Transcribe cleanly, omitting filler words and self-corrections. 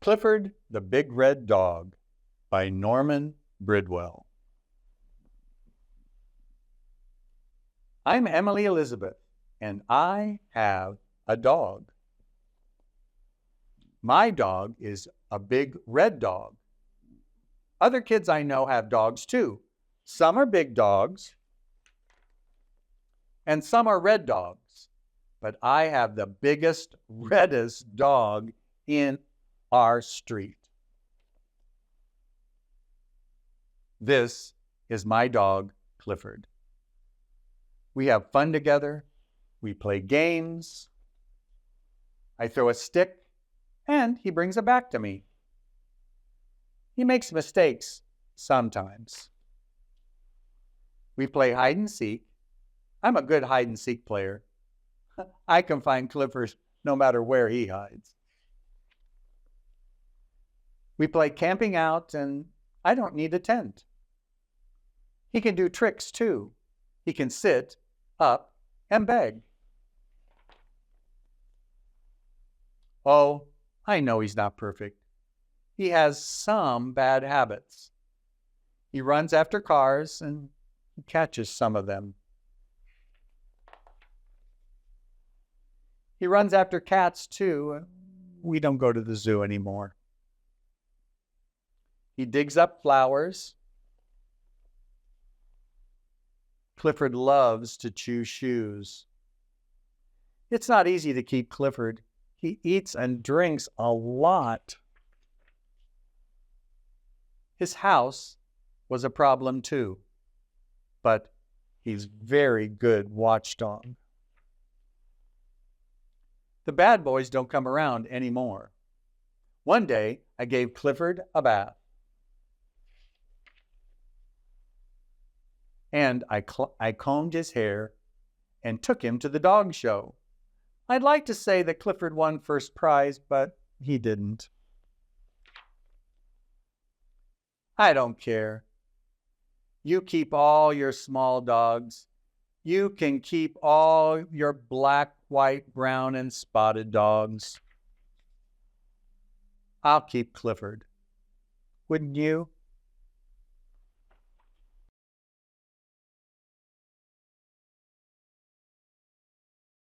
Clifford the Big Red Dog by Norman Bridwell. I'm Emily Elizabeth, and I have a dog. My dog is a big red dog. Other kids I know have dogs too. Some are big dogs, and some are red dogs. But I have the biggest, reddest dog in our street. This is my dog, Clifford. We have fun together. We play games. I throw a stick, and he brings it back to me. He makes mistakes sometimes. We play hide and seek. I'm a good hide and seek player. I can find Clifford no matter where he hides. We play camping out, and I don't need a tent. He can do tricks too. He can sit up and beg. Oh, I know he's not perfect. He has some bad habits. He runs after cars and catches some of them. He runs after cats too. We don't go to the zoo anymore. He digs up flowers. Clifford loves to chew shoes. It's not easy to keep Clifford. He eats and drinks a lot. His house was a problem too, but he's very good watchdog. The bad boys don't come around anymore. One day, I gave Clifford a bath. And I combed his hair and took him to the dog show. I'd like to say that Clifford won first prize, but he didn't. I don't care. You keep all your small dogs. You can keep all your black, white, brown, and spotted dogs. I'll keep Clifford. Wouldn't you?